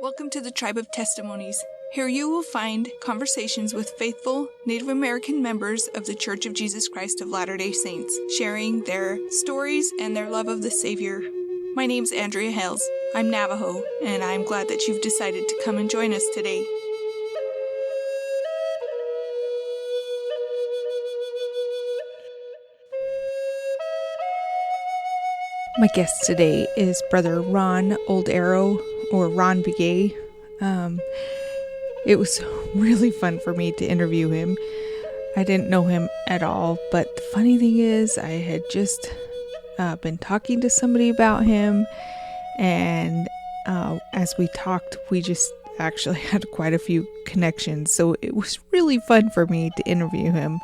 Welcome to the Tribe of Testimonies. Here you will find conversations with faithful Native American members of the Church of Jesus Christ of Latter-day Saints, sharing their stories and their love of the Savior. My name's Andrea Hales. I'm Navajo, and I'm glad that you've decided to come and join us today. My guest today is Brother Ron Old Arrow, or Ron Begay. It was really fun for me to interview him. I didn't know him at all, but the funny thing is I had just been talking to somebody about him, and as we talked, we just actually had quite a few connections, so it was really fun for me to interview him.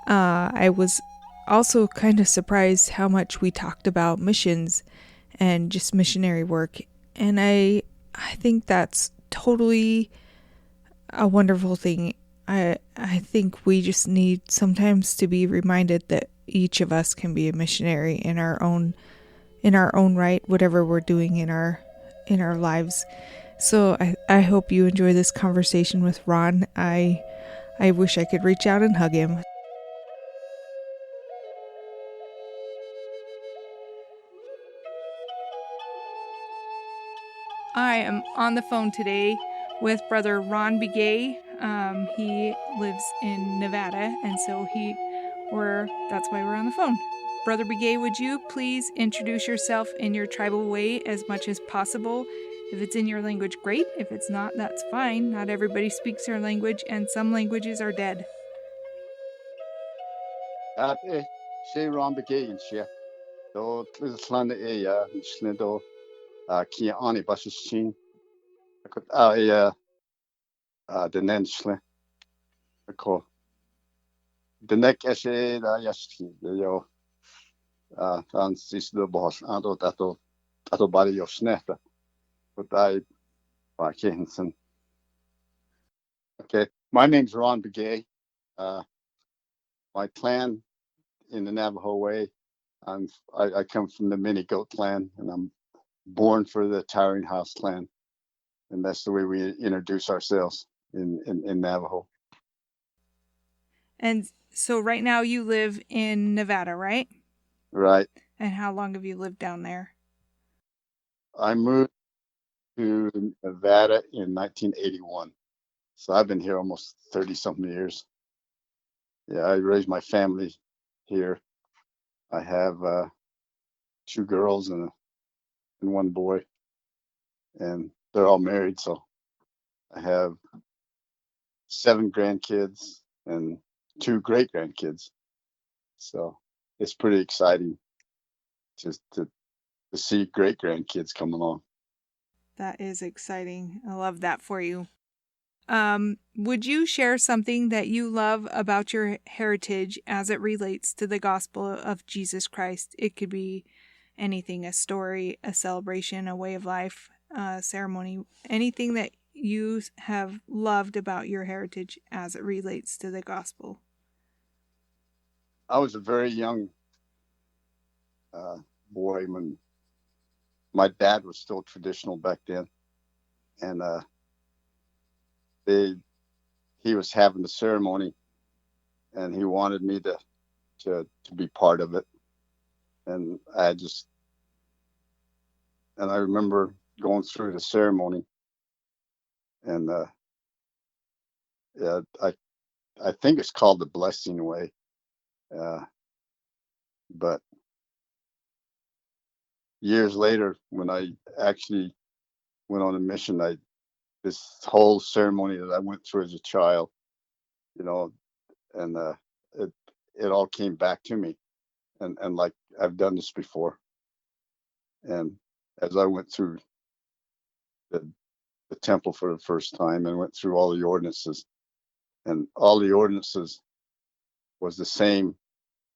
I was also kind of surprised how much we talked about missions and just missionary work, and I think that's totally a wonderful thing. I think we just need sometimes to be reminded that each of us can be a missionary in our own right, whatever we're doing in our lives. So I hope you enjoy this conversation with Ron. I wish I could reach out and hug him. I am on the phone today with Brother Ron Begay. He lives in Nevada, and so that's why we're on the phone. Brother Begay, would you please introduce yourself in your tribal way as much as possible? If it's in your language, great. If it's not, that's fine. Not everybody speaks their language, and some languages are dead. Brother Ron Begay, do Tlislan Slindo, Kiani Bashin, the Nensle, the neck essay, Yaski, the Francis the boss, Ado body of Snapper, but I Hinson. Okay, my name's Ron Begay. My clan in the Navajo way. I come from the Mini Goat clan, and I'm born for the Towering House clan, and that's the way we introduce ourselves in Navajo. And so right now you live in Nevada, right? Right. And how long have you lived down there? I moved to Nevada in 1981, so I've been here almost 30-something years. Yeah, I raised my family here. I have 2 girls and one boy, and they're all married, so I have 7 grandkids and 2 great grandkids. So it's pretty exciting just to see great grandkids come along. That is exciting. I love that for you. Would you share something that you love about your heritage as it relates to the gospel of Jesus Christ? It could be anything, a story, a celebration, a way of life, a ceremony, anything that you have loved about your heritage as it relates to the gospel. I was a very young boy when my dad was still traditional back then, and he was having the ceremony, and he wanted me to be part of it, and I remember going through the ceremony, and yeah, I think it's called the blessing way, but years later, when I actually went on a mission, this whole ceremony that I went through as a child, and it all came back to me, and like I've done this before, and as I went through the temple for the first time and went through all the ordinances, and all the ordinances was the same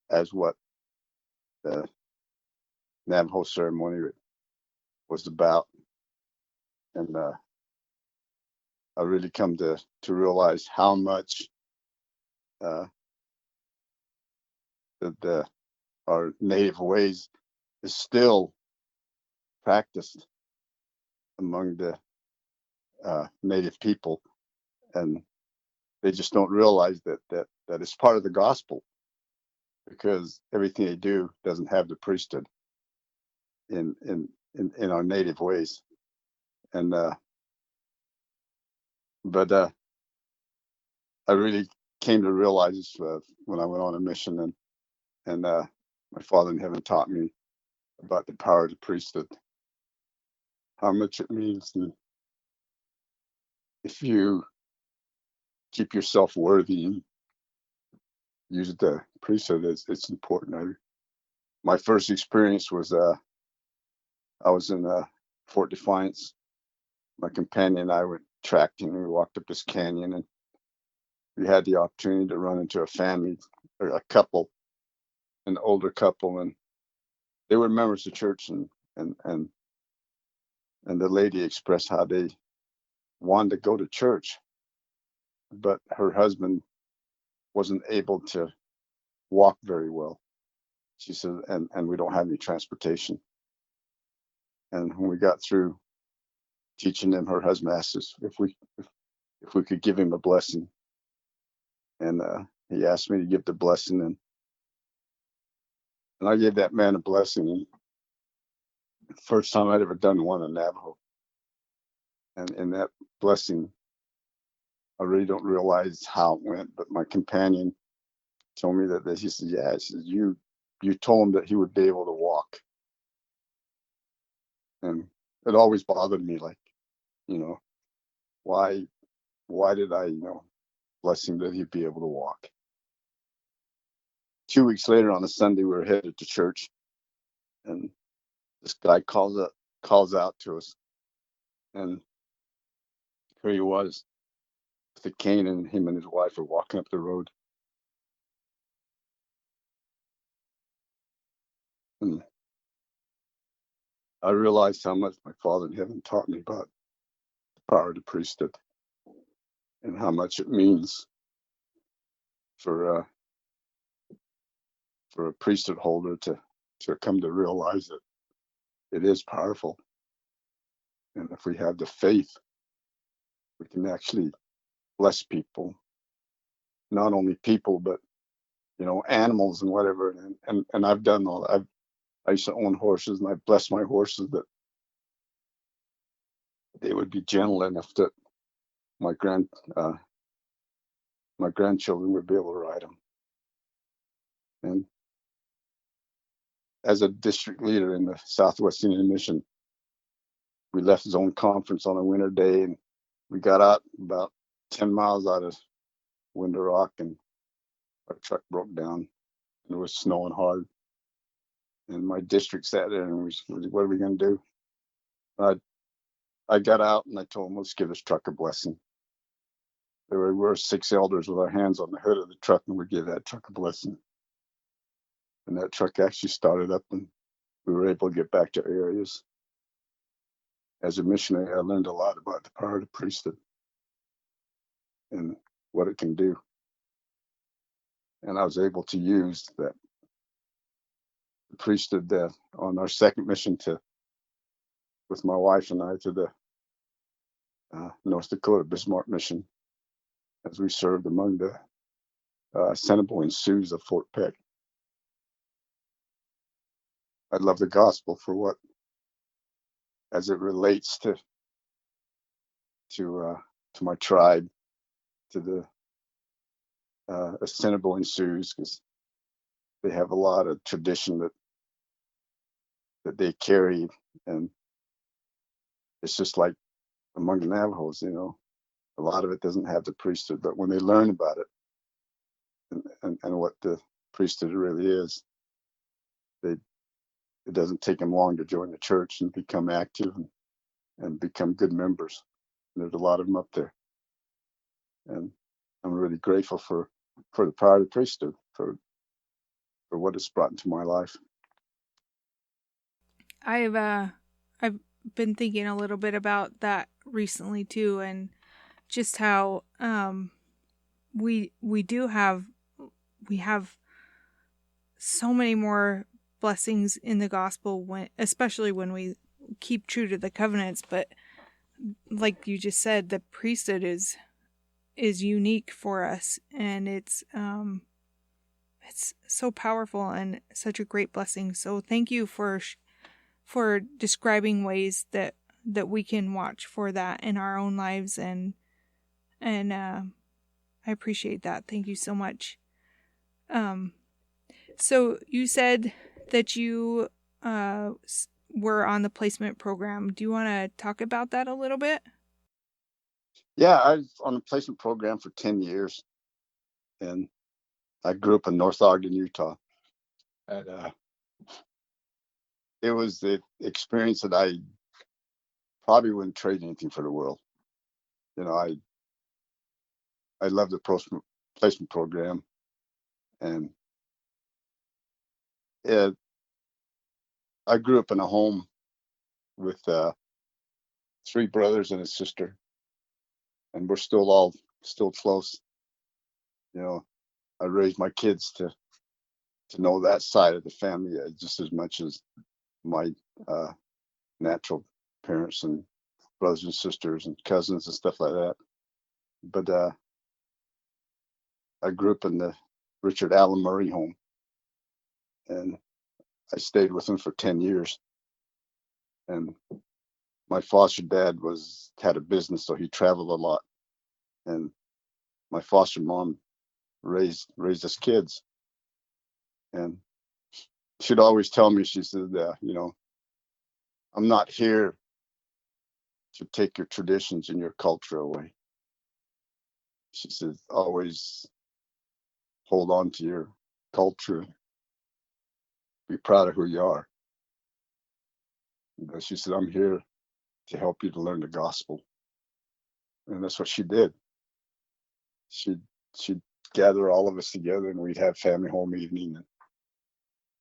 as what the Navajo ceremony was about, and I really come to realize how much our native ways is still practiced among the Native people, and they just don't realize that it's part of the gospel, because everything they do doesn't have the priesthood in our native ways. And but I really came to realize this when I went on a mission, and my Father in heaven taught me about the power of the priesthood, how much it means, and if you keep yourself worthy and use the priesthood, it's important. My first experience was I was in Fort Defiance. My companion and I went tracking, and we walked up this canyon, and we had the opportunity to run into a family, or a couple, an older couple, and they were members of church, and the lady expressed how they wanted to go to church, but her husband wasn't able to walk very well. She said, and we don't have any transportation. And when we got through teaching them, her husband asked us if we could give him a blessing, and he asked me to give the blessing, and I gave that man a blessing. And the first time I'd ever done one in Navajo, and in that blessing, I really don't realize how it went, but my companion told me that he said, "Yeah," he says, you told him that he would be able to walk," and it always bothered me, like, you know, why did I, bless him that he'd be able to walk. 2 weeks later, on a Sunday, we were headed to church, and this guy calls out to us, and here he was with a cane, and him and his wife were walking up the road. And I realized how much my Father in heaven taught me about the power of the priesthood, and how much it means for a priesthood holder to come to realize that it is powerful, and if we have the faith, we can actually bless people, not only people, but animals and whatever. And I've done all that. I used to own horses, and I blessed my horses that they would be gentle enough that my grandchildren would be able to ride them. And as a district leader in the Southwest Indian Mission, we left zone conference on a winter day, and we got out about 10 miles out of Window Rock, and our truck broke down, and it was snowing hard. And my district sat there, and we said, "What are we going to do?" I got out, and I told them, "Let's give this truck a blessing." There were 6 elders with our hands on the hood of the truck, and we gave that truck a blessing. And that truck actually started up, and we were able to get back to areas. As a missionary, I learned a lot about the power of the priesthood and what it can do. And I was able to use that the priesthood on our second mission with my wife and I to the North Dakota Bismarck mission, as we served among the Assiniboine Sioux of Fort Peck. I love the gospel for what, as it relates to my tribe, to the Assiniboine Sioux, because they have a lot of tradition that they carry, and it's just like among the Navajos, a lot of it doesn't have the priesthood, but when they learn about it and what the priesthood really is, it doesn't take them long to join the church and become active and become good members. And there's a lot of them up there, and I'm really grateful for the power of the priesthood, for what it's brought into my life. I've been thinking a little bit about that recently too, and just how we have so many more blessings in the gospel, especially when we keep true to the covenants, but like you just said, the priesthood is unique for us, and it's so powerful and such a great blessing. So thank you for describing ways that we can watch for that in our own lives, and I appreciate that. Thank you so much. So you said that you were on the placement program. Do you want to talk about that a little bit? Yeah, I was on the placement program for 10 years, and I grew up in North Ogden, Utah. And it was the experience that I probably wouldn't trade anything for the world. You know, I love the placement program, and it, I grew up in a home with 3 brothers and a sister, and we're still close. You know, I raised my kids to know that side of the family just as much as my uh, natural parents and brothers and sisters and cousins and stuff like that. But I grew up in the Richard Allen Murray home, and I stayed with him for 10 years. And my foster dad had a business, so he traveled a lot. And my foster mom raised us kids, and she'd always tell me, she said, you know, I'm not here to take your traditions and your culture away. She said, always hold on to your culture, be proud of who you are. But she said, I'm here to help you to learn the gospel. And that's what she did. She'd gather all of us together, and we'd have family home evening,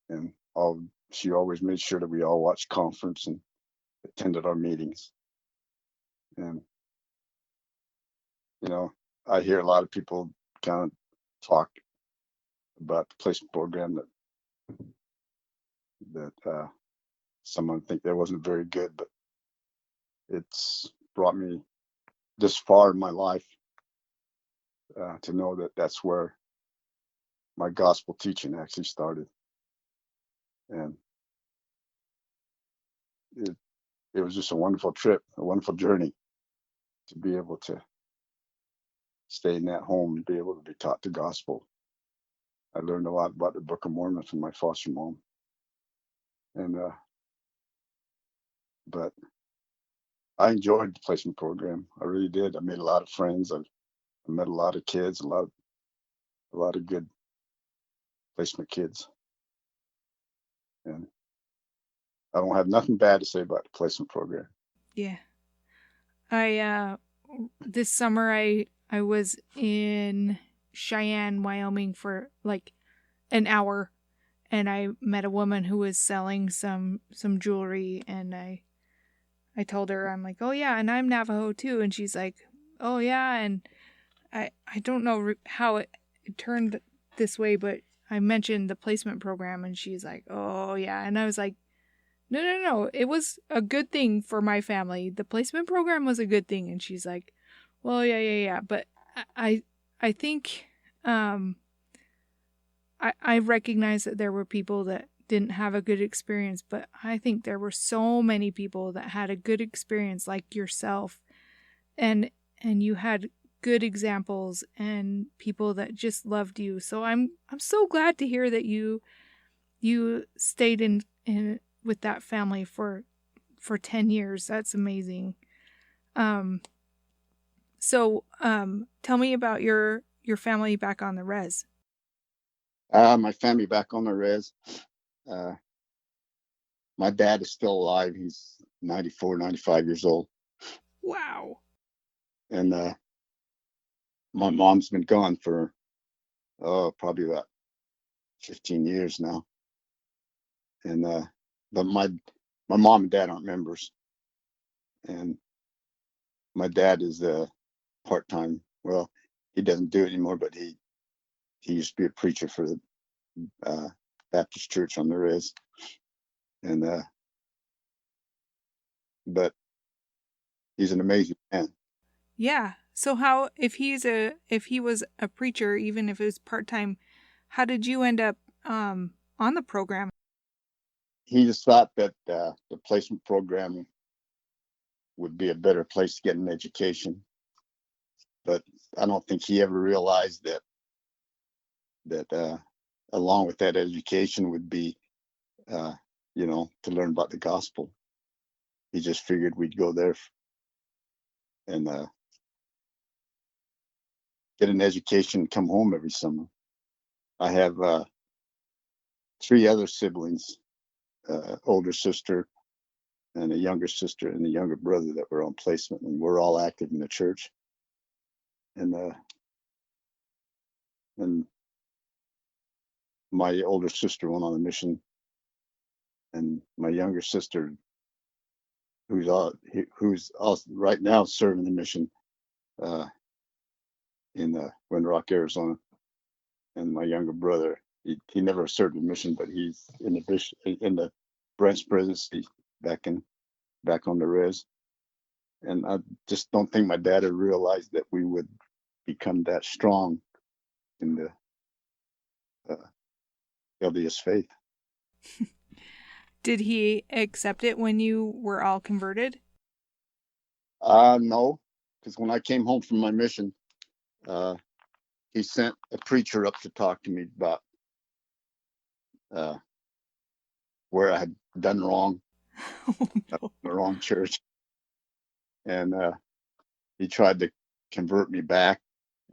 and she always made sure that we all watched conference and attended our meetings. And you know, I hear a lot of people kind of talk about the placement program that someone think that wasn't very good, but it's brought me this far in my life to know that that's where my gospel teaching actually started. And it, it was just a wonderful trip, a wonderful journey to be able to stay in that home and be able to be taught the gospel. I learned a lot about the Book of Mormon from my foster mom. And but I enjoyed the placement program. I really did. I made a lot of friends. I met a lot of kids, a lot of good placement kids. And I don't have nothing bad to say about the placement program. Yeah. I this summer I was in Cheyenne, Wyoming for like an hour, and I met a woman who was selling some jewelry, and I told her, I'm like, "Oh yeah, and I'm Navajo too." And she's like, "Oh yeah." And I don't know how it turned this way, but I mentioned the placement program, and she's like, "Oh yeah." And I was like, no. It was a good thing for my family. The placement program was a good thing." And she's like, "Well, yeah. But I think I recognize that there were people that didn't have a good experience, but I think there were so many people that had a good experience, like yourself, and you had good examples and people that just loved you. So I'm so glad to hear that you stayed in with that family for 10 years. That's amazing. So tell me about your family back on the res. My family back on the res. Uh, my dad is still alive. He's 94, 95 years old. Wow. And my mom's been gone for, probably about 15 years now. And but my mom and dad aren't members. And my dad is a part-time. Well, he doesn't do it anymore, but he used to be a preacher for the Baptist church on the res. And but he's an amazing man. Yeah. So how, if he was a preacher, even if it was part-time, how did you end up on the program? He just thought that the placement program would be a better place to get an education, but I don't think he ever realized that along with that education would be, uh, to learn about the gospel. He just figured we'd go there and get an education, and come home every summer. I have three other siblings, older sister and a younger sister and a younger brother that were on placement, and we're all active in the church. And my older sister went on a mission, and my younger sister, who's also right now serving the mission uh, in Wind Rock, Arizona, and my younger brother, he never served the mission, but he's in the branch presidency back on the res. And I just don't think my dad had realized that we would become that strong in the LDS faith. Did he accept it when you were all converted? No, because when I came home from my mission, uh, he sent a preacher up to talk to me about uh, where I had done wrong, Oh, no. the wrong church, and he tried to convert me back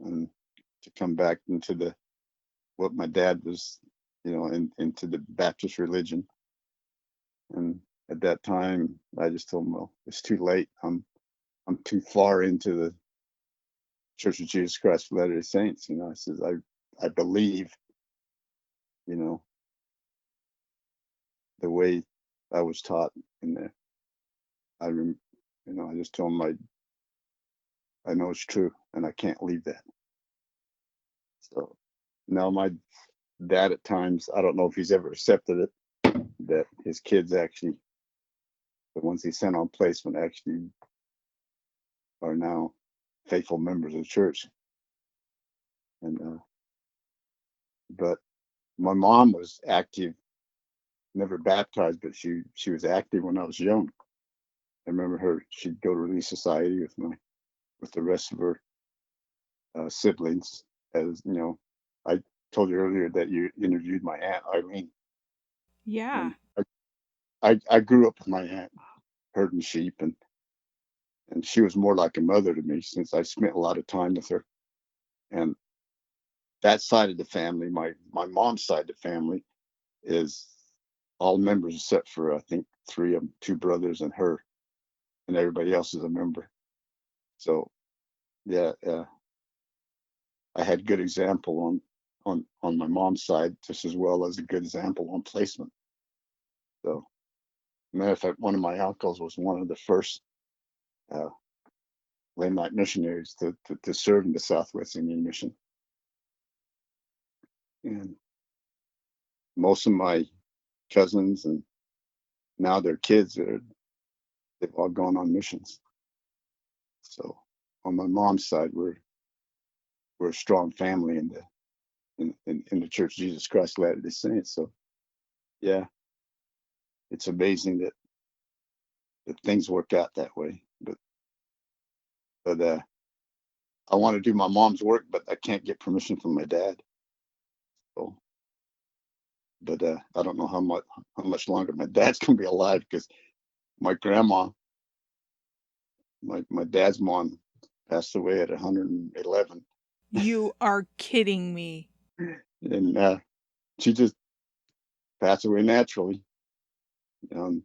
and to come back into what my dad was, into the Baptist religion. And at that time, I just told him, well, it's too late. I'm too far into the Church of Jesus Christ of Latter-day Saints. I says, I believe, the way I was taught in there. I just told him I know it's true and I can't leave that. So now my dad at times, I don't know if he's ever accepted it, that his kids actually, the ones he sent on placement, actually are now faithful members of the church. And but my mom was active, never baptized, but she was active when I was young. I remember her; she'd go to Relief Society with the rest of her siblings. As you know, I told you earlier that you interviewed my aunt Eileen, Yeah. and I grew up with my aunt herding sheep, and she was more like a mother to me since I spent a lot of time with her. And that side of the family, my mom's side of the family, is all members except for I think three of them, two brothers and her, and everybody else is a member. So yeah, I had good example on my mom's side just as well as a good example on placement. So matter of fact, one of my uncles was one of the first uh, Lamite missionaries to serve in the Southwest Indian Mission, and most of my cousins and now their kids they've all gone on missions. So on my mom's side, we're a strong family in the Church of Jesus Christ of Latter-day Saints. So yeah, it's amazing that things work out that way. But I want to do my mom's work, but I can't get permission from my dad. So, but I don't know how much longer my dad's gonna be alive, because my grandma, my dad's mom, passed away at 111, You are kidding me. and she just passed away naturally. Um,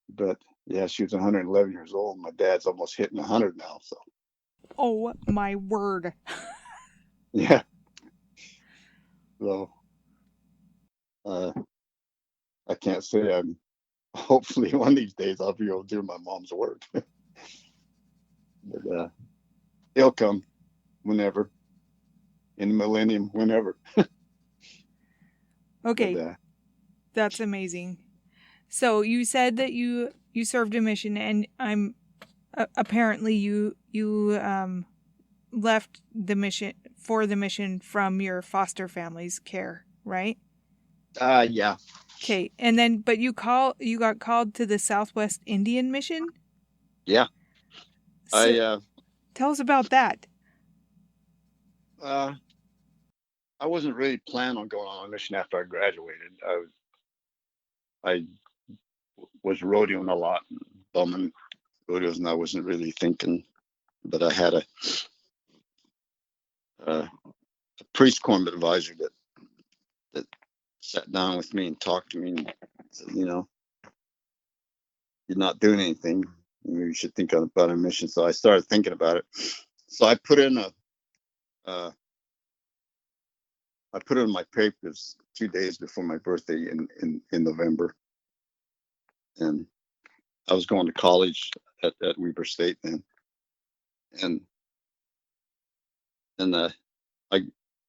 but yeah, she was 111 years old. My dad's almost hitting 100 now. So Oh, my word. yeah, so uh, I can't say I'm. Hopefully, one of these days I'll be able to do my mom's work. But it'll come whenever, in the millennium, whenever. But Okay, that's amazing. So you said that you served a mission, and I'm apparently you left the mission from your foster family's care, right? Yeah. Okay, and then but you got called to the Southwest Indian Mission. Yeah. So tell us about that. I wasn't really planning on going on a mission after I graduated. I was rodeoing a lot, bumming rodeos, and I wasn't really thinking. But I had a priest corps advisor that sat down with me and talked to me and said, you're not doing anything. You should think about a mission. So I started thinking about it. So I put in my papers 2 days before my birthday in November, and I was going to college at Weber State then, and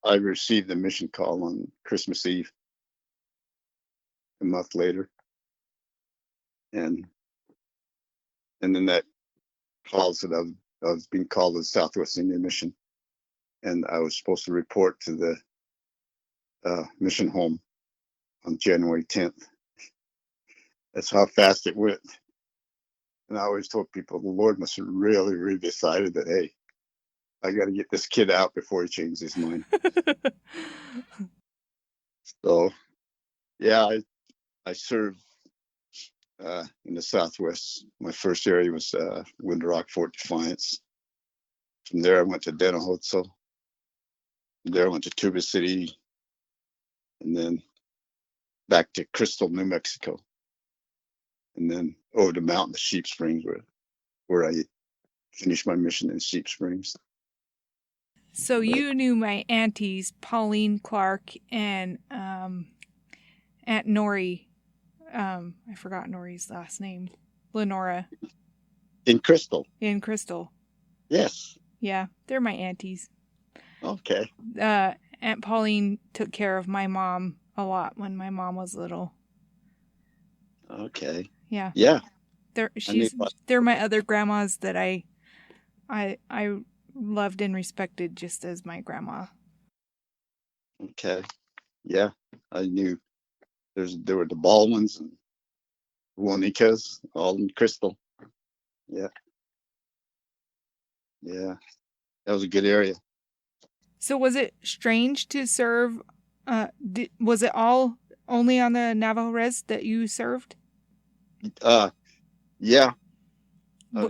I received the mission call on Christmas Eve, a month later, and then that call said I was being called to the Southwest Indian Mission, and I was supposed to report to the mission home on January 10th. That's how fast it went. And I always told people the Lord must have really, really decided that, hey, I got to get this kid out before he changes his mind. So, yeah, I served in the Southwest. My first area was Wind Rock, Fort Defiance. From there, I went to Denohozo. From there, I went to Tuba City, and then back to Crystal, New Mexico, and then over the mountain to Sheep Springs, where I finished my mission in Sheep Springs. So you knew my aunties, Pauline Clark and Aunt Nori. I forgot Nori's last name. Lenora. In Crystal. Yes. Yeah, they're my aunties. Okay. Aunt Pauline took care of my mom a lot when my mom was little. Okay. Yeah. Yeah. They're my other grandmas that I loved and respected just as my grandma. Okay. Yeah. I knew there were the Baldwins and Juanitas, all in Crystal. Yeah. Yeah. That was a good area. So was it strange to serve? Was it all only on the Navajo res that you served? Yeah. I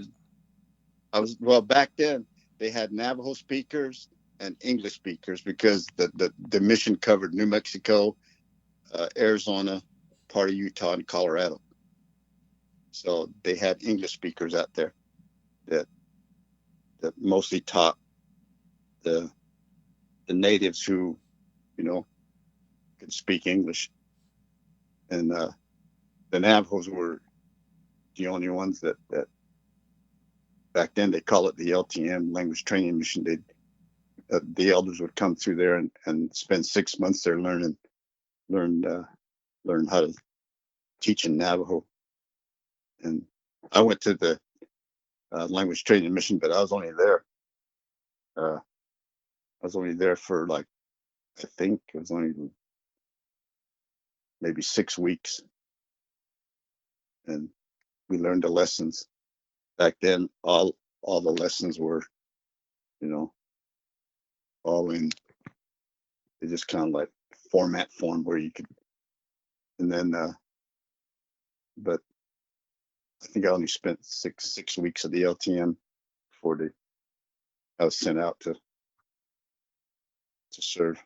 was well back then. They had Navajo speakers and English speakers because the mission covered New Mexico, Arizona, part of Utah, and Colorado. So they had English speakers out there that mostly taught the natives who could speak English, and the Navajos were the only ones that back then they call it the LTM, Language Training Mission. The elders would come through there and spend 6 months there learn how to teach in Navajo. And I went to the Language Training Mission, but I was only there. For like, I think it was only maybe 6 weeks, and we learned the lessons. Back then, all the lessons were, all in. They just kind of like form where you could, and then, but I think I only spent six weeks of the LTM before I was sent out to serve.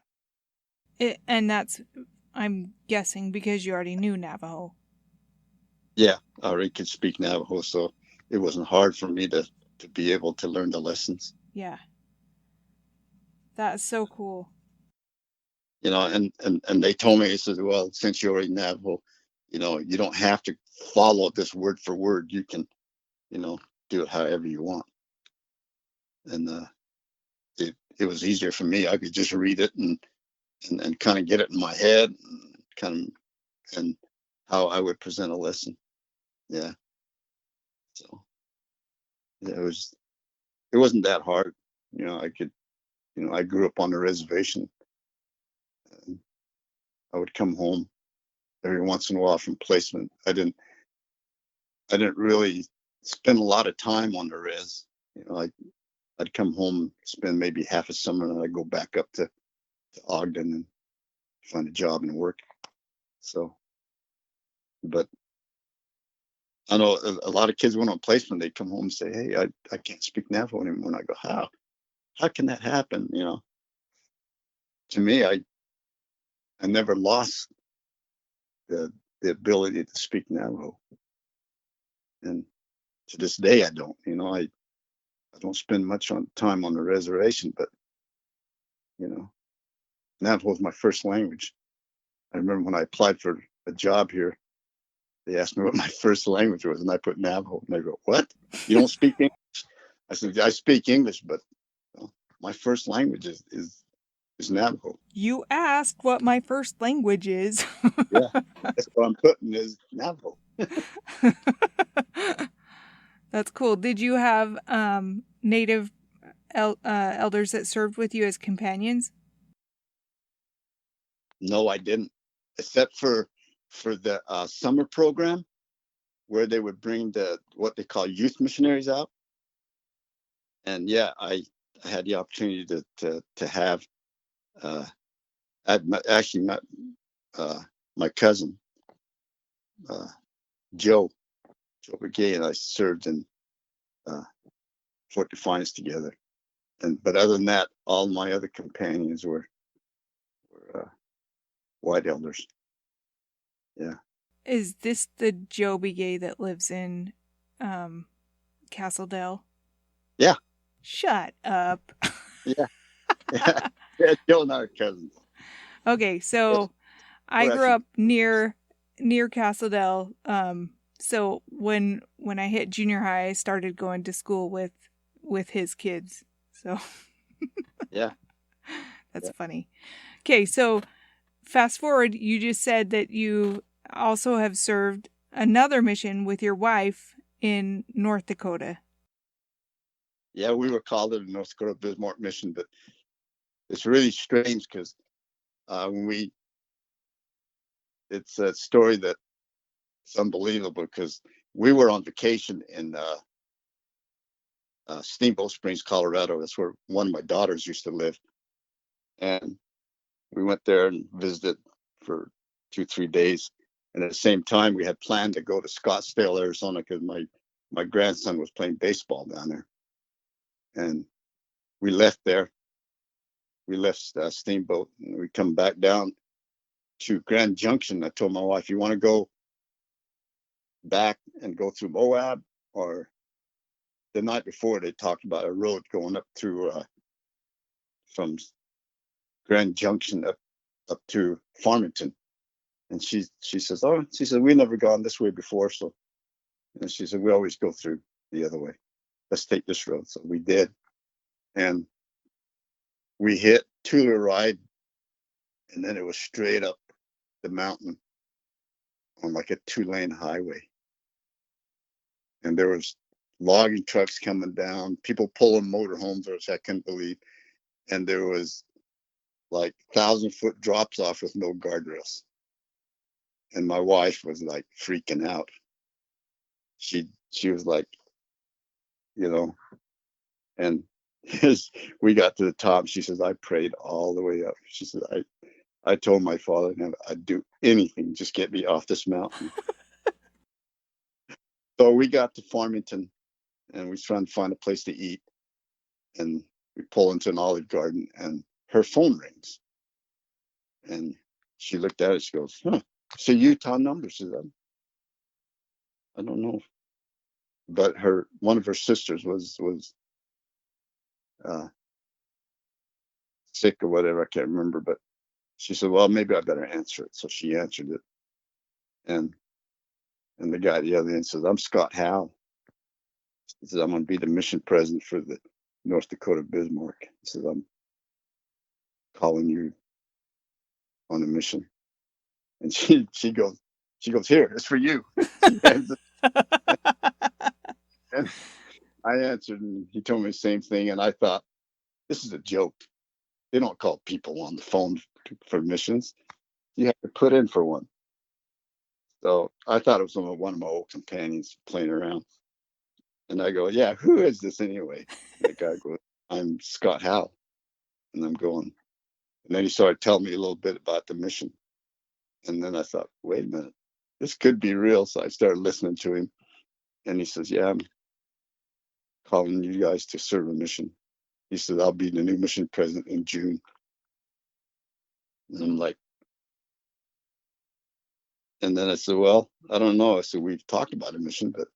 And that's, I'm guessing, because you already knew Navajo. Yeah, I already could speak Navajo, so it wasn't hard for me to be able to learn the lessons. Yeah. That's so cool. And they told me, he says, well, since you're already Navajo, you don't have to follow this word for word. You can, do it however you want. And it was easier for me. I could just read it and kind of get it in my head, and how I would present a lesson. Yeah. So yeah, it wasn't that hard. I grew up on a reservation. And I would come home every once in a while from placement. I didn't really spend a lot of time on the res. I'd come home, spend maybe half a summer, and I'd go back up to Ogden and find a job and work. So, but I know a lot of kids went on placement. They come home and say, "Hey, I can't speak Navajo anymore." And I go, "How? How can that happen?" To me, I never lost the ability to speak Navajo, and to this day, I don't. I don't spend much on time on the reservation, but you know, Navajo is my first language. I remember when I applied for a job here, they asked me what my first language was, and I put Navajo. And they go, "What? You don't speak English?" I said, "I speak English, but my first language is Navajo." You asked what my first language is. Yeah, that's what I'm putting is Navajo. That's cool. Did you have native elders that served with you as companions? No, I didn't, except for the summer program where they would bring what they call youth missionaries out. And yeah, I had the opportunity to have actually met my cousin Joe Begay, and I served in Fort Defiance together. But other than that, all my other companions were white elders. Yeah. Is this the Joe Begay that lives in Castledale? Yeah. Shut up. Yeah. Yeah. Joe and I are cousins. Okay, so I grew up near Castledale. So when I hit junior high, I started going to school with his kids. So yeah, that's funny. Okay, so fast forward, you just said that you also have served another mission with your wife in North Dakota. Yeah, we were called it the North Dakota Bismarck mission, but it's really strange because it's a story that's unbelievable because we were on vacation in Steamboat Springs, Colorado. That's where one of my daughters used to live. And we went there and visited for 2-3 days. And at the same time, we had planned to go to Scottsdale, Arizona, because my grandson was playing baseball down there. And we left there. We left Steamboat, and we come back down to Grand Junction. I told my wife, "You want to go back and go through Moab?" Or the night before, they talked about a road going up through from Grand Junction up to Farmington. And she says, "Oh," she said, "we never gone this way before." So, and she said, "We always go through the other way. Let's take this road." So we did. And we hit Telluride, and then it was straight up the mountain on like a 2-lane highway. And there was logging trucks coming down, people pulling motorhomes, which I couldn't believe. And there was like 1,000-foot drops off with no guardrails. And my wife was like freaking out. She was like, and as we got to the top, she says, "I prayed all the way up." She said, I told my father I'd do anything, just get me off this mountain. So we got to Farmington, and we trying to find a place to eat. And we pull into an Olive Garden, and her phone rings. And she looked at it. She goes, "Huh, it's a Utah number." She said, "I don't know." But one of her sisters was uh, sick or whatever. I can't remember. But she said, "Well, maybe I better answer it." So she answered it. And the guy at the other end says, "I'm Scott Howe." He says, "I'm going to be the mission president for the North Dakota Bismarck." He says, "I'm calling you on a mission." And she goes, She goes, here, it's for you. She hands it, and I answered, and he told me the same thing. And I thought, this is a joke. They don't call people on the phone for missions. You have to put in for one. So I thought it was one of my old companions playing around. And I go, yeah, who is this anyway? And the guy goes, I'm Scott Howe. And I'm going, and then he started telling me a little bit about the mission. And then I thought, wait a minute, this could be real. So I started listening to him. And he says, yeah, I'm calling you guys to serve a mission. He said, I'll be the new mission president in June. And I'm like, and then I said, well, I don't know. I said, we've talked about a mission, but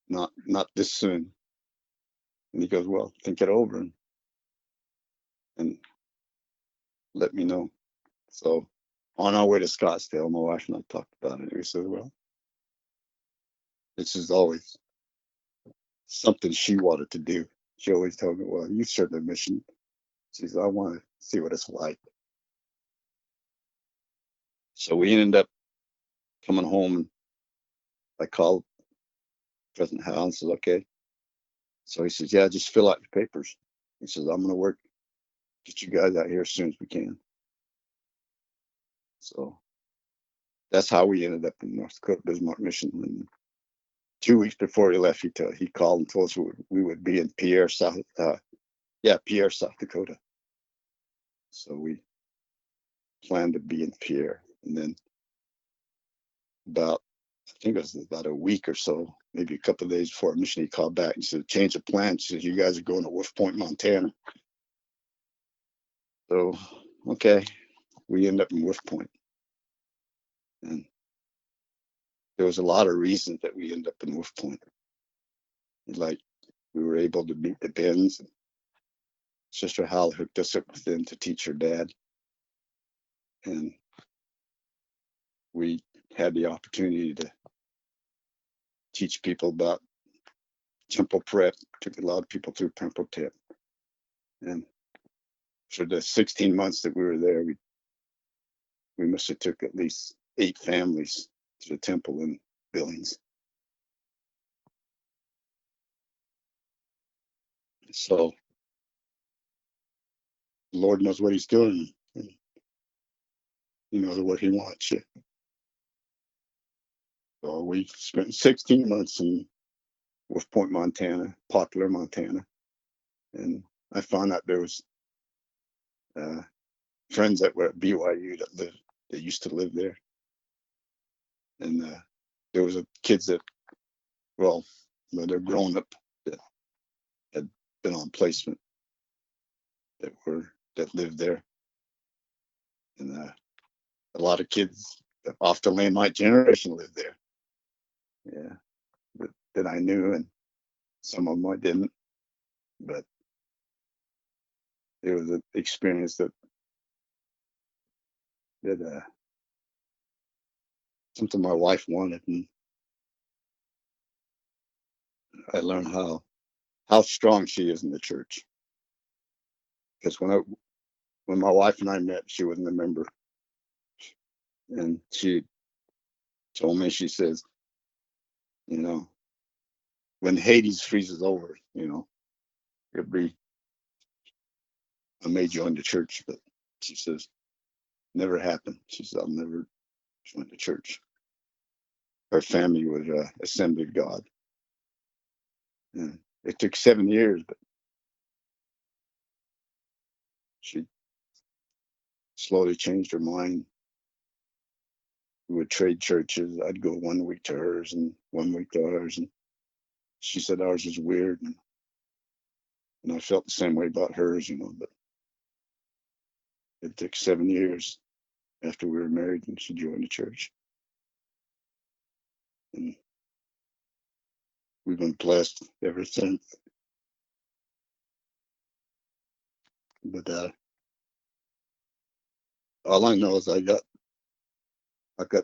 not this soon. And he goes, well, think it over and let me know. So on our way to Scottsdale, my wife and I talked about it. We said, well, this is always something she wanted to do. She always told me, well, you served the mission. She said, I want to see what it's like. So we ended up coming home, and I called President Howe and said, okay. So he says, yeah, just fill out your papers. He says, I'm going to get you guys out here as soon as we can. So that's how we ended up in North Dakota Bismarck Mission. And 2 weeks before he left, he called and told us we would be in Pierre, South Dakota. So we planned to be in Pierre. And then I think it was about a week or so, maybe a couple of days before our mission, he called back and said, change of plans. He says, you guys are going to Wolf Point, Montana. So, okay, we end up in Wolf Point. And there was a lot of reasons that we end up in Wolf Point. Like, we were able to meet the Bens. And Sister Hal hooked us up with them to teach her dad. And we had the opportunity to teach people about temple prep, took a lot of people through temple prep. And for the 16 months that we were there, we must have took at least 8 families to the temple in Billings. So the Lord knows what he's doing. And he knows what he wants you. So we spent 16 months in Wolf Point, Montana, Poplar, Montana. And I found out there was friends that were at BYU that used to live there. And there was kids that, well, they're grown up that had been on placement that lived there. And a lot of kids off the land my generation lived there. Yeah, that I knew, and some of them I didn't. But it was an experience that something my wife wanted, and I learned how strong she is in the church. Because when my wife and I met, she wasn't a member, and she told me, she says, when Hades freezes over, it'd be, I may join the church, but she says, never happened. She says, I'll never join the church. Her family was Assembly of God. And it took 7 years, but she slowly changed her mind. We would trade churches. I'd go 1 week to hers and 1 week to ours. And she said ours was weird. And I felt the same way about hers, but it took 7 years after we were married and she joined the church. And we've been blessed ever since. But all I know is I got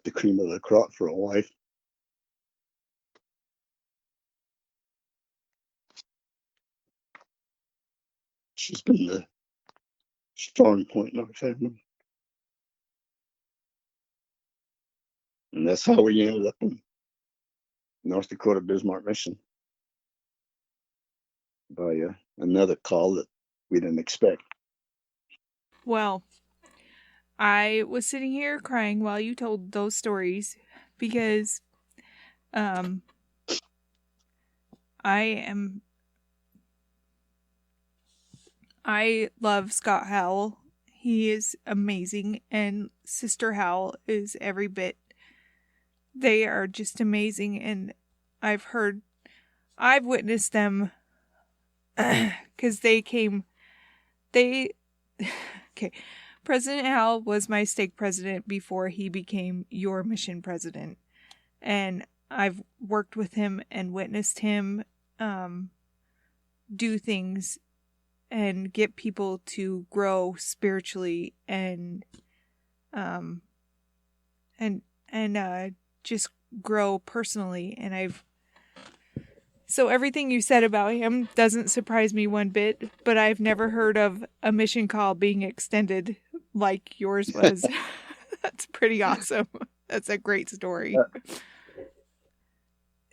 the cream of the crop for a wife. She's been the strong point in our family. And that's how we ended up in North Dakota Bismarck Mission by another call that we didn't expect. Well, I was sitting here crying while you told those stories because um I love Scott Howell. He is amazing, and Sister Howell is every bit. They are just amazing, and I've witnessed them because they okay. President Howell was my stake president before he became your mission president, and I've worked with him and witnessed him do things and get people to grow spiritually and um just grow personally. And so everything you said about him doesn't surprise me one bit, but I've never heard of a mission call being extended like yours was. That's pretty awesome. That's a great story.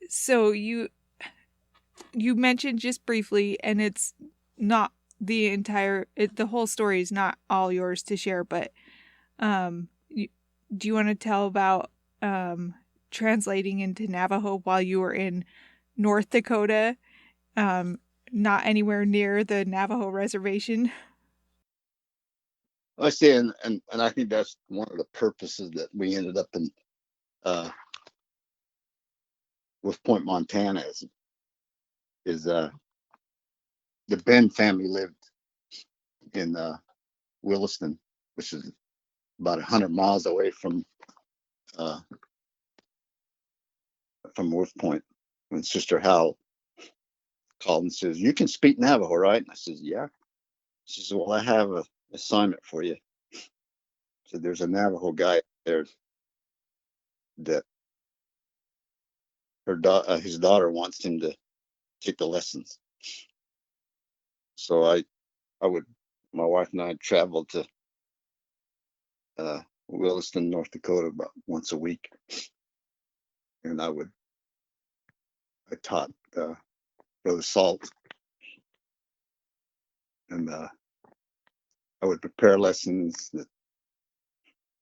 So you mentioned just briefly, and it's not the whole story is not all yours to share, but do you want to tell about translating into Navajo while you were in North Dakota, not anywhere near the Navajo reservation? I say, and I think that's one of the purposes that we ended up in with Point, Montana, is the Ben family lived in Williston, which is about 100 miles away from Wolf Point. And Sister Hal called and says, "You can speak Navajo, right?" And I says, "Yeah." She says, "Well, I have an assignment for you." So there's a Navajo guy there that his daughter wants him to take the lessons. So my wife and I traveled to Williston, North Dakota, about once a week, and I taught Brother Salt, and I would prepare lessons,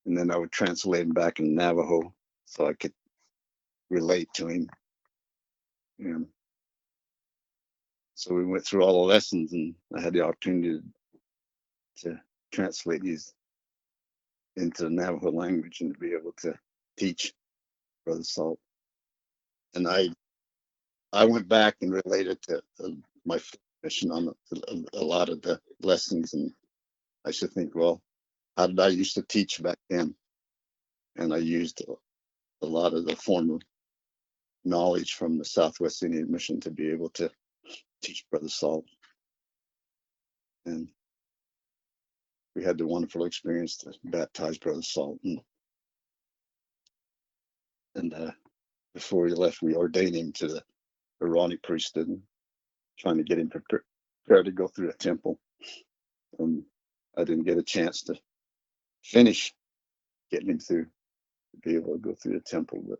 and then I would translate them back in Navajo so I could relate to him. And so we went through all the lessons, and I had the opportunity to translate these into the Navajo language and to be able to teach Brother Salt. And I went back and related to my mission on a lot of the lessons, and I should think, well, how did I used to teach back then? And I used a lot of the former knowledge from the Southwest Indian Mission to be able to teach Brother Salt. And we had the wonderful experience to baptize Brother Salt. And before he left, we ordained him to the Aaronic priesthood, and trying to get him prepared to go through the temple. I didn't get a chance to finish getting him through to be able to go through the temple,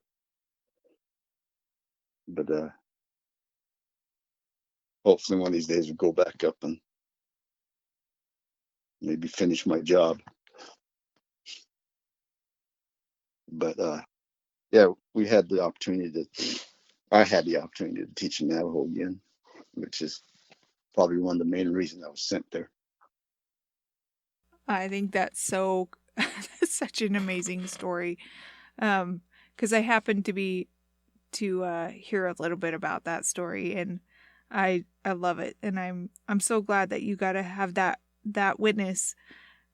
but hopefully one of these days we'll go back up and maybe finish my job. But yeah, I had the opportunity to teach Navajo again, which is probably one of the main reasons I was sent there. I think that's that's such an amazing story. Because I happened to hear a little bit about that story, and I love it, and I'm so glad that you got to have that witness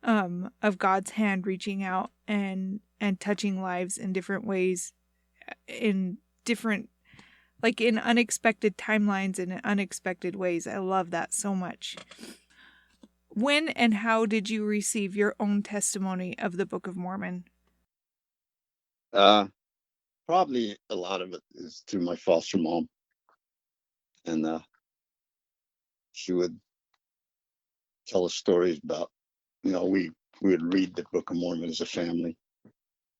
of God's hand reaching out and touching lives in different ways, in different, like in unexpected timelines and in unexpected ways. I love that so much. When and how did you receive your own testimony of the Book of Mormon? Probably a lot of it is through my foster mom, and she would tell us stories about, we would read the Book of Mormon as a family,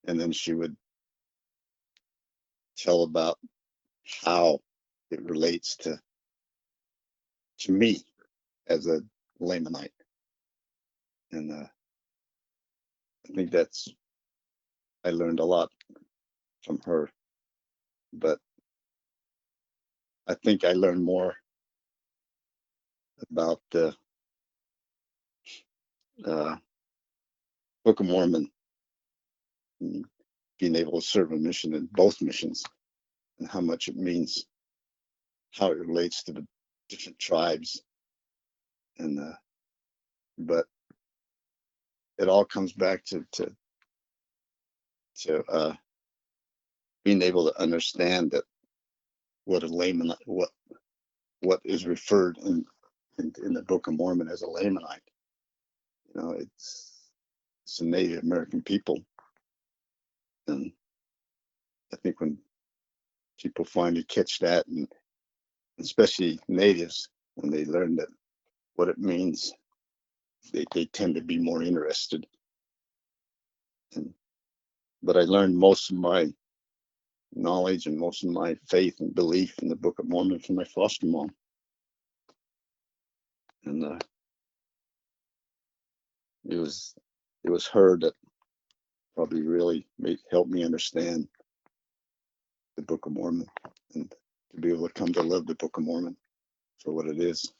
and then she would tell about how it relates to me as a laymanite. And I think I learned a lot from her, but I think I learned more about the uh, Book of Mormon and being able to serve a mission in both missions and how much it means, how it relates to the different tribes. And but it all comes back to being able to understand that what a layman, what is referred in the Book of Mormon as a laymanite. You know, it's a Native American people, and I think when people finally catch that, and especially natives, when they learn that what it means, they tend to be more interested. And, but I learned most of my knowledge and most of my faith and belief in the Book of Mormon from my foster mom, and it was her that probably really helped me understand the Book of Mormon and to be able to come to love the Book of Mormon for what it is.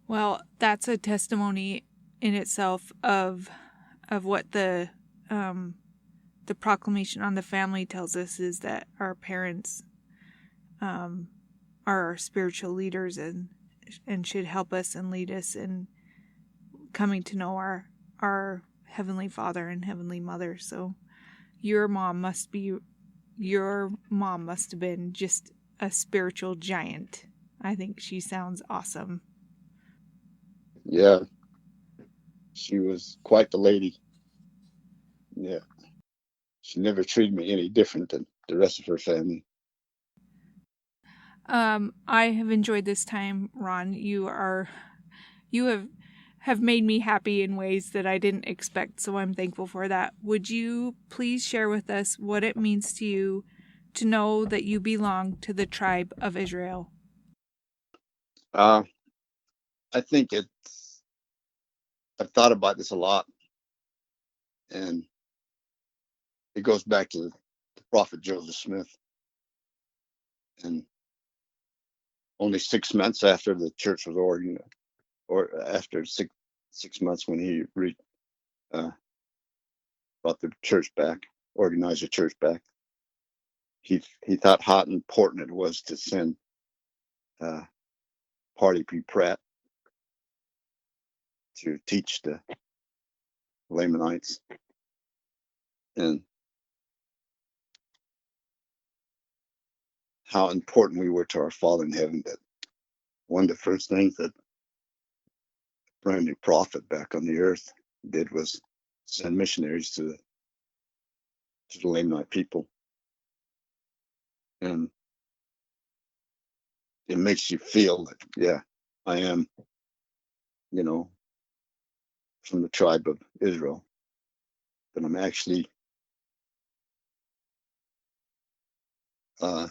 Well, that's a testimony in itself of what the proclamation on the family tells us, is that our parents are our spiritual leaders and should help us and lead us in coming to know our Heavenly Father and Heavenly Mother. So your mom must have been just a spiritual giant. I think she sounds awesome. Yeah, she was quite the lady. Yeah, she never treated me any different than the rest of her family. I have enjoyed this time, Ron. You have made me happy in ways that I didn't expect, so I'm thankful for that. Would you please share with us what it means to you to know that you belong to the tribe of Israel? I think I've thought about this a lot, and it goes back to the prophet Joseph Smith. And only 6 months after the church was organized, or after six months when he brought the church back, organized the church back, he thought how important it was to send Party P. Pratt to teach the Lamanites. And how important we were to our Father in heaven, that one of the first things that a brand new prophet back on the earth did was send missionaries to the Lamanite people. And it makes you feel that, yeah, I am, from the tribe of Israel, but I'm actually the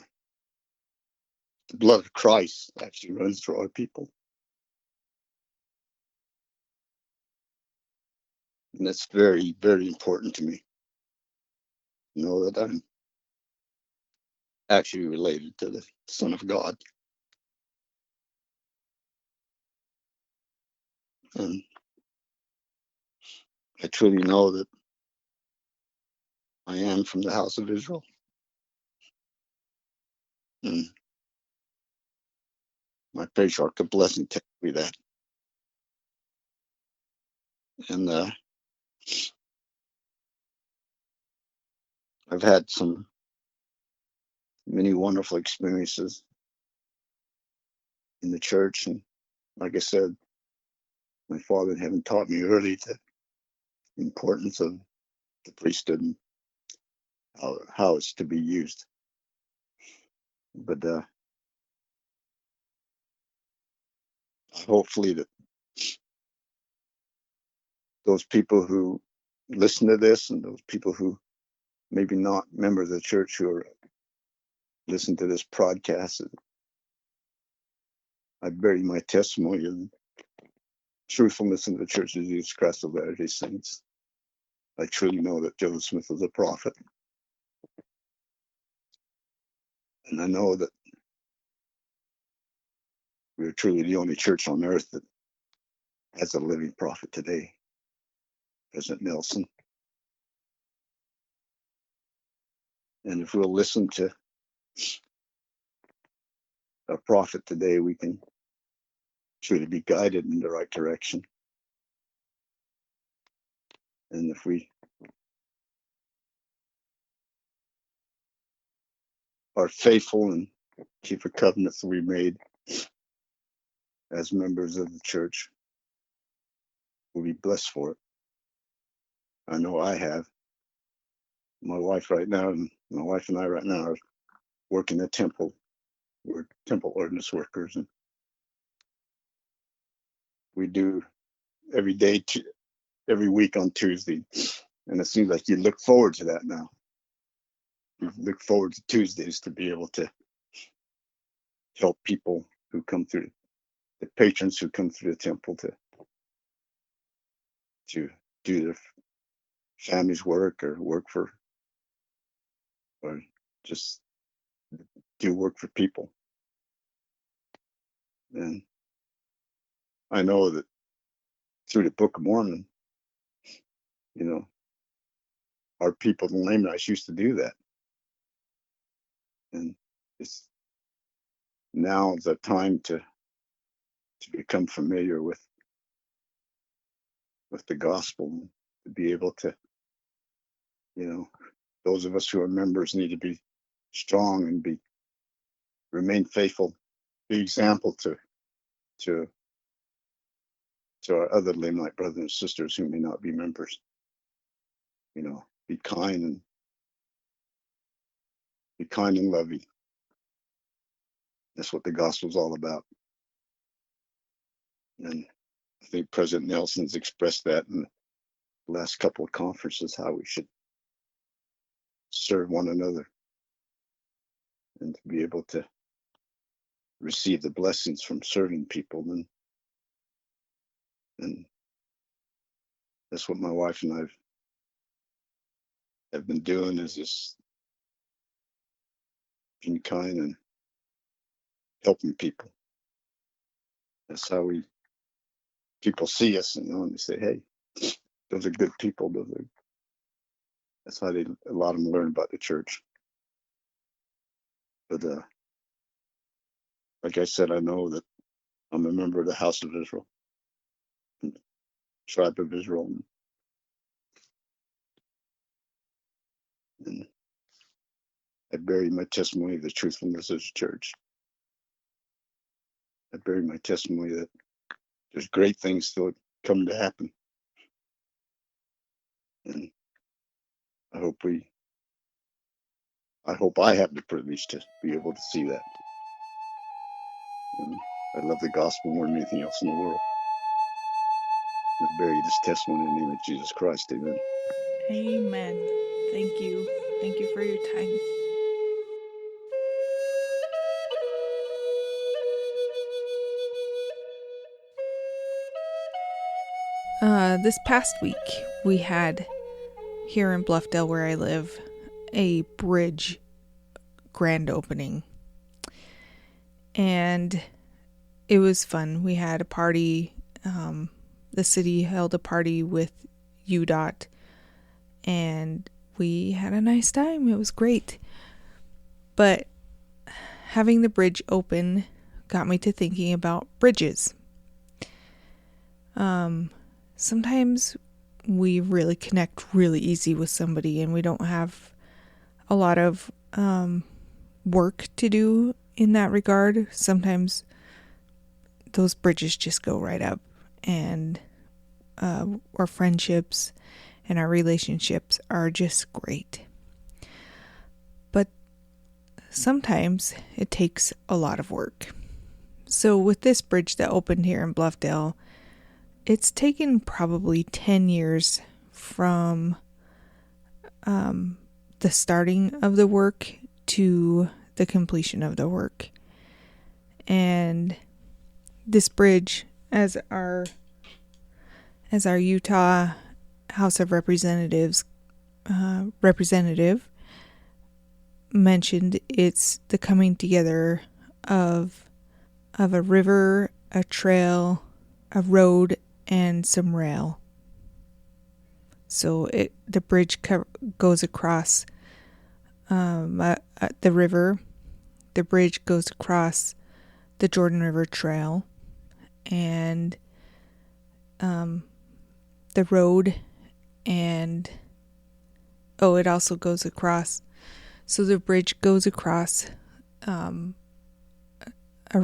blood of Christ actually runs through our people. And that's very, very important to me. Know that I'm actually related to the Son of God. And I truly know that I am from the house of Israel. And my patriarchal blessing tells me that. And I've had many wonderful experiences in the church. And like I said, my Father in heaven taught me early the importance of the priesthood and how it's to be used. But hopefully that those people who listen to this, and those people who maybe not members of the church who are listen to this podcast, I bury my testimony of truthfulness in the Church of Jesus Christ of Latter-day Saints. I truly know that Joseph Smith was a prophet. And I know that we're truly the only church on earth that has a living prophet today, President Nelson. And if we'll listen to a prophet today, we can truly be guided in the right direction. And if we are faithful and keep the covenants that we made as members of the church, we'll be blessed for it. I know I have. My wife and I right now are working the temple. We're temple ordinance workers, and we do every day, every week on Tuesday. And it seems like you look forward to that now. You look forward to Tuesdays to be able to help people who come through, the patrons who come through the temple to do their family's work or just do work for people. And I know that through the Book of Mormon, our people, the Lamanites, used to do that. And it's now the time to become familiar with the gospel, to be able to, those of us who are members need to be strong and remain faithful, be example to our other Lamanite brothers and sisters who may not be members. Be kind and loving. That's what the gospel is all about. And I think President Nelson's expressed that in the last couple of conferences, how we should serve one another and to be able to receive the blessings from serving people. And that's what my wife and I have been doing, is just being kind and helping people. That's how people see us, and they say, hey, those are good people. That's how a lot of them learn about the church. But like I said, I know that I'm a member of the House of Israel, tribe of Israel, and I bury my testimony of the truthfulness of the church. I bury my testimony that there's great things still come to happen. And I hope I have the privilege to be able to see that. And I love the gospel more than anything else in the world. I bury this testimony in the name of Jesus Christ. Amen. Amen. Thank you. Thank you for your time. This past week, we had here in Bluffdale, where I live, a bridge grand opening. And it was fun. We had a party. The city held a party with UDOT, and we had a nice time. It was great. But having the bridge open got me to thinking about bridges. Sometimes we really connect really easy with somebody, and we don't have a lot of work to do in that regard. Sometimes those bridges just go right up, and our friendships and our relationships are just great. But sometimes it takes a lot of work. So with this bridge that opened here in Bluffdale, it's taken probably 10 years from the starting of the work to the completion of the work. And this bridge, as our Utah House of Representatives representative mentioned, it's the coming together of a river, a trail, a road, and some rail. So the bridge goes across the river. The bridge goes across the Jordan River Trail, and the road, and it also goes across. So the bridge goes across a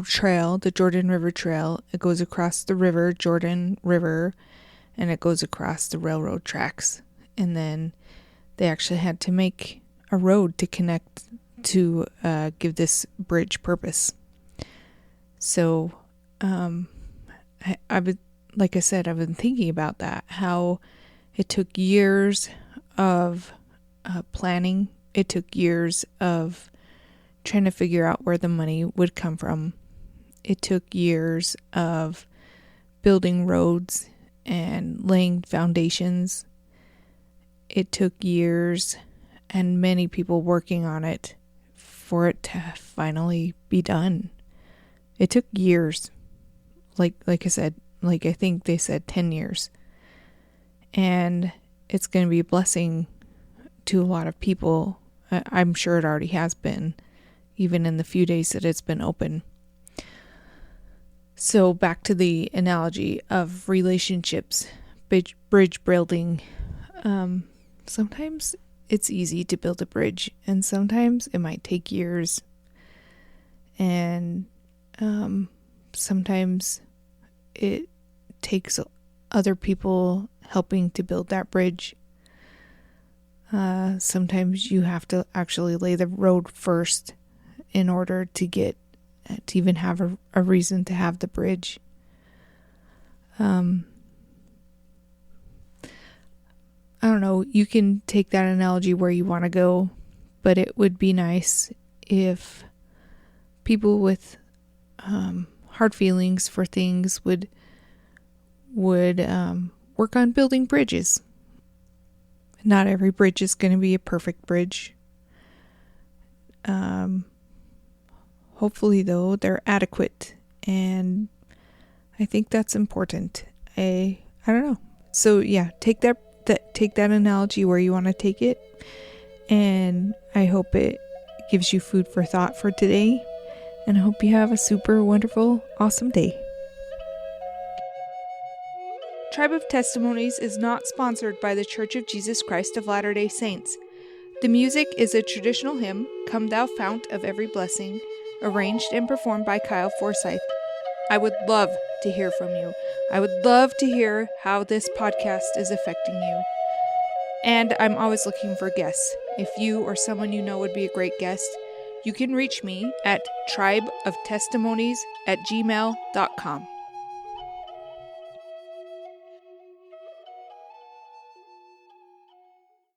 trail, the Jordan River Trail. It goes across the river, Jordan River, and it goes across the railroad tracks. And then they actually had to make a road to connect to give this bridge purpose. So, like I said, I've been thinking about that, how it took years of planning. It took years of trying to figure out where the money would come from. It took years of building roads and laying foundations. It took years and many people working on it for it to finally be done. It took years. Like I said, I think they said 10 years. And it's going to be a blessing to a lot of people. I'm sure it already has been, even in the few days that it's been open. So back to the analogy of relationships, bridge building. Sometimes it's easy to build a bridge, and sometimes it might take years. And sometimes it takes other people helping to build that bridge. Sometimes you have to actually lay the road first in order to get to even have a reason to have the bridge. I don't know, you can take that analogy where you want to go, but it would be nice if people with hard feelings for things would work on building bridges. Not every bridge is going to be a perfect bridge. Hopefully, though, they're adequate, and I think that's important. I don't know. So yeah, take that analogy where you want to take it, and I hope it gives you food for thought for today, and I hope you have a super wonderful, awesome day. Tribe of Testimonies is not sponsored by the Church of Jesus Christ of Latter-day Saints. The music is a traditional hymn, Come Thou Fount of Every Blessing, arranged and performed by Kyle Forsyth. I would love to hear from you. I would love to hear how this podcast is affecting you. And I'm always looking for guests. If you or someone you know would be a great guest, you can reach me at tribeoftestimonies@gmail.com.